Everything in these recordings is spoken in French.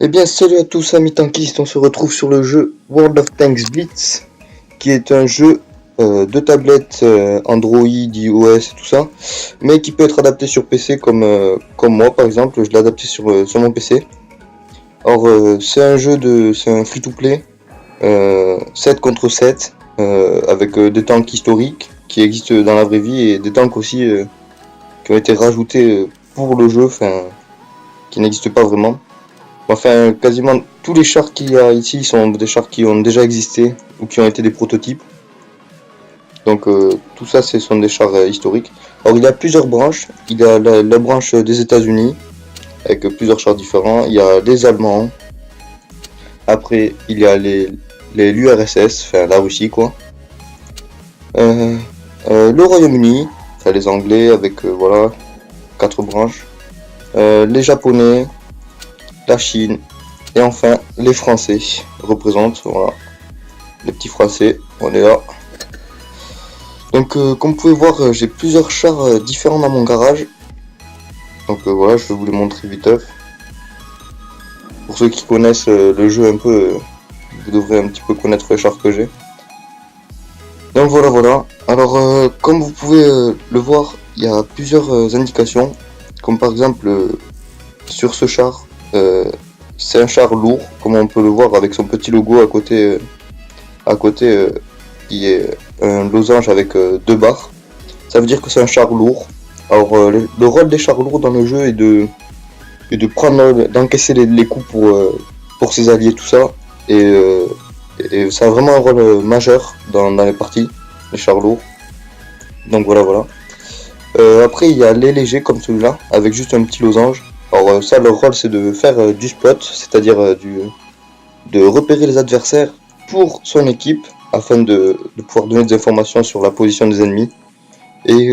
Eh bien, salut à tous amis tankistes, on se retrouve sur le jeu World of Tanks Blitz, qui est un jeu de tablette Android, iOS et tout ça, mais qui peut être adapté sur PC comme moi par exemple, je l'ai adapté sur mon PC. Or, c'est un free-to-play, 7 contre 7, avec des tanks historiques qui existent dans la vraie vie et des tanks aussi qui ont été rajoutés pour le jeu, enfin, qui n'existent pas vraiment. Enfin, quasiment tous les chars qu'il y a ici sont des chars qui ont déjà existé ou qui ont été des prototypes. Donc tout ça, ce sont des chars historiques. Alors il y a plusieurs branches. Il y a la branche des États-Unis avec plusieurs chars différents. Il y a les Allemands. Après, il y a l'URSS, enfin la Russie quoi. Le Royaume-Uni, enfin les Anglais avec voilà 4 branches. Les Japonais, la Chine. Et enfin, les Français représentent, voilà, les petits Français, on est là. Donc, comme vous pouvez voir, j'ai plusieurs chars différents dans mon garage. Donc voilà, je vais vous les montrer vite. Pour ceux qui connaissent le jeu un peu, vous devrez un petit peu connaître les chars que j'ai. Donc voilà. Alors, comme vous pouvez le voir, il y a plusieurs indications. Comme par exemple, sur ce char, c'est un char lourd, comme on peut le voir avec son petit logo à côté, qui est un losange avec 2 barres. Ça veut dire que c'est un char lourd. Alors le rôle des chars lourds dans le jeu est de d'encaisser les coups pour ses alliés, tout ça. Et ça a vraiment un rôle majeur dans les parties, les chars lourds. Donc voilà. Après il y a les légers comme celui-là, avec juste un petit losange. Alors ça, leur rôle c'est de faire du spot, c'est-à-dire de repérer les adversaires pour son équipe, afin de pouvoir donner des informations sur la position des ennemis. Et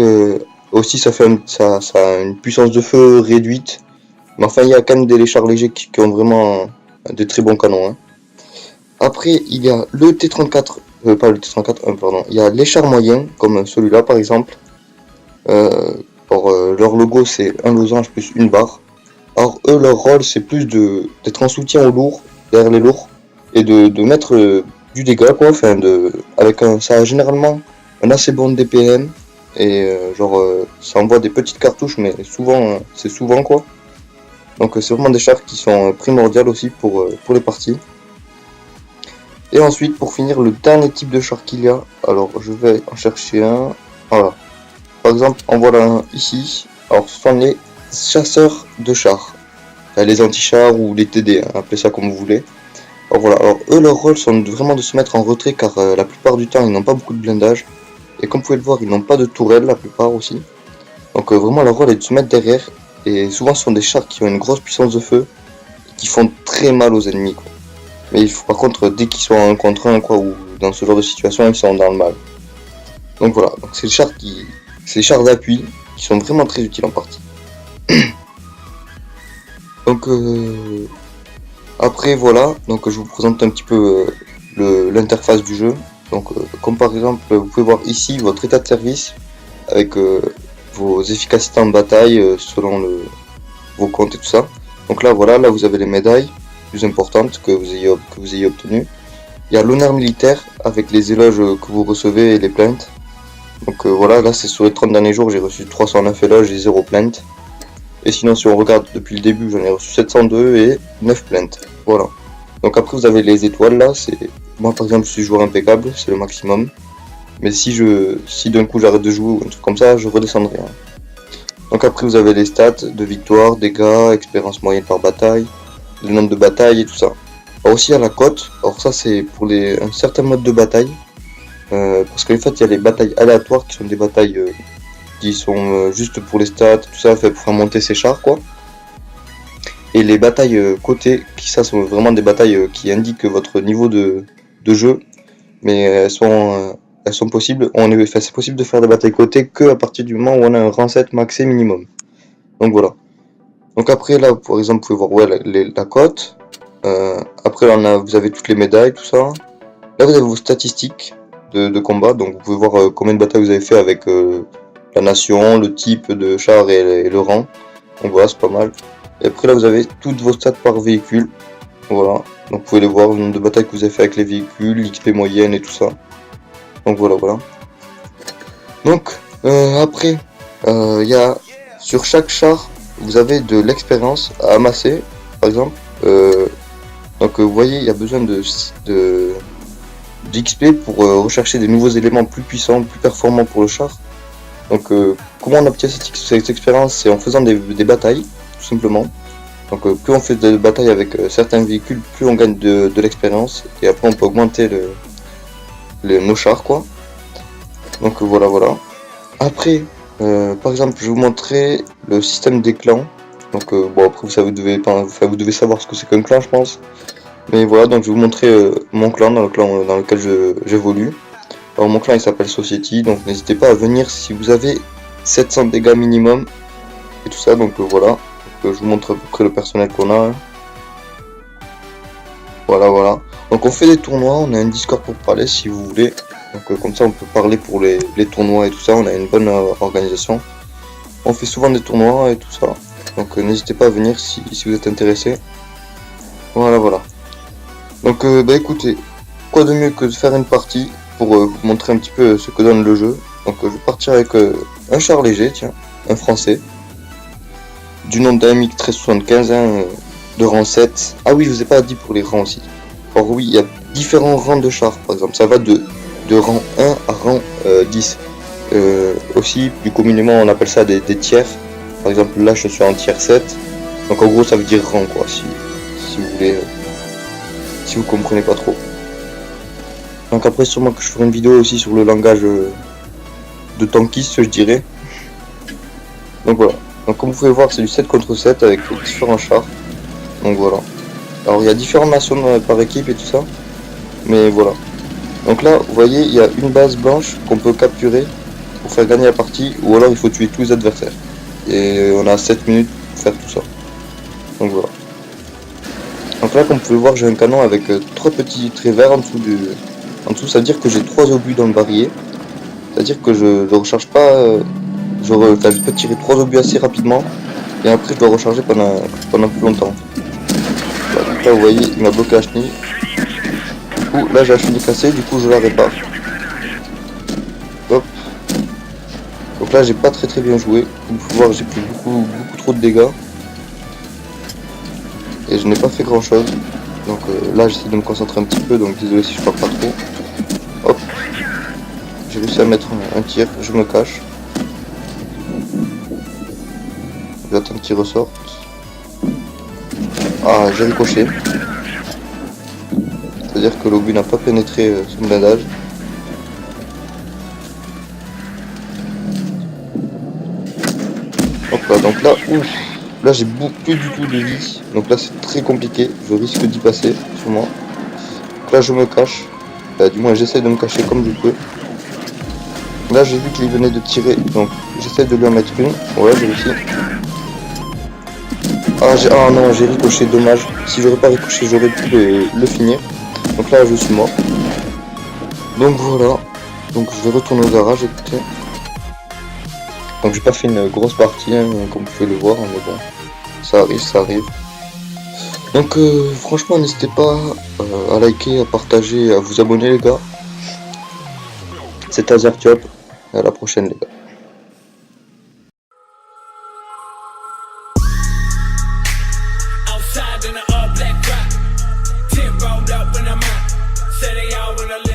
aussi ça a une puissance de feu réduite. Mais enfin il y a quand même des chars légers qui ont vraiment de très bons canons. Hein. Après il y a le T-34, pas le T-34, pardon. Il y a les chars moyens, comme celui-là par exemple. Leur logo c'est un losange plus une barre. Alors eux leur rôle c'est plus d'être en soutien aux lourds, derrière les lourds, et de mettre du dégât quoi, enfin ça a généralement un assez bon DPM, et ça envoie des petites cartouches, mais souvent c'est souvent quoi. Donc c'est vraiment des chars qui sont primordiales aussi pour les parties. Et ensuite pour finir, le dernier type de char qu'il y a, alors je vais en chercher un, voilà. Par exemple en voilà un ici, alors ce sont les chasseurs de chars, les anti-chars ou les TD, hein, appelez ça comme vous voulez. Alors voilà, alors eux leur rôle sont vraiment de se mettre en retrait, car la plupart du temps ils n'ont pas beaucoup de blindage, et comme vous pouvez le voir ils n'ont pas de tourelle la plupart aussi. Donc vraiment leur rôle est de se mettre derrière, et souvent ce sont des chars qui ont une grosse puissance de feu, et qui font très mal aux ennemis quoi. Mais il faut, par contre dès qu'ils sont en 1 contre 1 quoi, ou dans ce genre de situation, ils sont dans le mal. Donc voilà, donc c'est les chars d'appui qui sont vraiment très utiles en partie. Donc après voilà, donc je vous présente un petit peu l'interface du jeu. Donc comme par exemple vous pouvez voir ici votre état de service avec vos efficacités en bataille selon vos comptes et tout ça. Donc là voilà, là vous avez les médailles plus importantes que vous ayez obtenues. Il y a l'honneur militaire avec les éloges que vous recevez et les plaintes. Donc voilà, là c'est sur les 30 derniers jours, j'ai reçu 309 éloges et 0 plaintes. Et sinon si on regarde depuis le début, j'en ai reçu 702 et 9 plaintes. Voilà. Donc après vous avez les étoiles là, moi par exemple je suis joueur impeccable, c'est le maximum. Mais si d'un coup j'arrête de jouer ou un truc comme ça, je redescendrai. Hein. Donc après vous avez les stats de victoire, dégâts, expérience moyenne par bataille, le nombre de batailles et tout ça. Alors aussi il y a la cote, alors ça c'est pour un certain mode de bataille. Parce qu'en fait il y a les batailles aléatoires qui sont des batailles qui sont juste pour les stats, tout ça, fait pour faire monter ses chars quoi. Et les batailles cotées, qui ça sont vraiment des batailles qui indiquent votre niveau de jeu, mais elles sont possibles, c'est possible de faire des batailles cotées que à partir du moment où on a un rang 7 maxé minimum. Donc voilà. Donc après là par exemple vous pouvez voir la cote, après là vous avez toutes les médailles, tout ça. Là vous avez vos statistiques de combat, donc vous pouvez voir combien de batailles vous avez fait avec la nation, le type de char et le rang. Donc voilà, c'est pas mal. Et après là vous avez toutes vos stats par véhicule. Voilà, donc vous pouvez les voir, le nombre de batailles que vous avez fait avec les véhicules, l'XP moyenne et tout ça. Donc voilà, voilà. Donc après, il y a sur chaque char, vous avez de l'expérience à amasser, par exemple. Donc vous voyez, il y a besoin d'XP pour rechercher des nouveaux éléments plus puissants, plus performants pour le char. Donc comment on obtient cette expérience? C'est en faisant des batailles, tout simplement. Donc plus on fait de batailles avec certains véhicules, plus on gagne de l'expérience. Et après on peut augmenter nos chars, quoi. Donc voilà, voilà. Après, par exemple, je vais vous montrer le système des clans. Donc bon, après vous devez savoir ce que c'est qu'un clan, je pense. Mais voilà, donc je vais vous montrer mon clan, dans lequel j'évolue. Alors mon clan il s'appelle Society, donc n'hésitez pas à venir si vous avez 700 dégâts minimum et tout ça. Donc voilà, donc, je vous montre à peu près le personnel qu'on a. Voilà, voilà. Donc on fait des tournois, on a un Discord pour parler si vous voulez. Donc comme ça on peut parler pour les tournois et tout ça, on a une bonne organisation. On fait souvent des tournois et tout ça. Donc n'hésitez pas à venir si vous êtes intéressé. Voilà, voilà. Donc bah écoutez, quoi de mieux que de faire une partie pour vous montrer un petit peu ce que donne le jeu. Donc je vais partir avec un char léger, tiens, un français. Du nom d'AMX 1375, hein, de rang 7. Ah oui, je vous ai pas dit pour les rangs aussi. Alors oui, il y a différents rangs de chars, par exemple. Ça va de rang 1 à rang 10. Aussi, plus communément, on appelle ça des tiers. Par exemple, là, je suis en tiers 7. Donc en gros, ça veut dire rang, quoi, si vous voulez... si vous comprenez pas trop. Donc après sûrement que je ferai une vidéo aussi sur le langage de tankiste, je dirais. Donc voilà. Donc comme vous pouvez voir, c'est du 7 contre 7 avec différents chars. Donc voilà. Alors il y a différentes nations par équipe et tout ça. Mais voilà. Donc là, vous voyez, il y a une base blanche qu'on peut capturer pour faire gagner la partie. Ou alors il faut tuer tous les adversaires. Et on a 7 minutes pour faire tout ça. Donc voilà. Donc là, comme vous pouvez voir, j'ai un canon avec 3 petits traits verts en dessous En dessous, ça veut dire que j'ai 3 obus dans le barillet. C'est-à-dire que je recharge pas... je peux tirer 3 obus assez rapidement. Et après, je dois recharger pendant plus longtemps. Voilà, donc là, vous voyez, il m'a bloqué la chenille. Du coup, là, j'ai la chenille cassée. Du coup, je la répare. Hop. Donc là, j'ai pas très bien joué. Comme vous pouvez voir, j'ai pris beaucoup trop de dégâts. Et je n'ai pas fait grand-chose. Donc là, j'essaie de me concentrer un petit peu. Donc désolé si je parle pas trop. Hop. J'ai réussi à mettre un tir, je me cache. J'attends qu'il ressorte. Ah, j'ai ricoché. C'est-à-dire que l'obus n'a pas pénétré son blindage. Hop là, donc là, ouf. Là, j'ai plus du tout de vie. Donc là, c'est très compliqué. Je risque d'y passer, sûrement. Donc là, je me cache. Du moins, j'essaie de me cacher comme je peux. Là, j'ai vu qu'il venait de tirer. Donc, j'essaie de lui en mettre une. Ouais, j'ai réussi. Ah non, j'ai ricoché, dommage. Si j'aurais pas ricoché, j'aurais pu le finir. Donc là, je suis mort. Donc voilà. Donc je vais retourner au garage, écoutez. Donc j'ai pas fait une grosse partie, hein, comme vous pouvez le voir, mais bon. Ça arrive, ça arrive. Donc franchement, n'hésitez pas à liker, à partager, à vous abonner, les gars. C'était Azertiop. Et à la prochaine, les gars. Outside in a all black rock, 10 rolled up when I'm out. Say they all wanna live.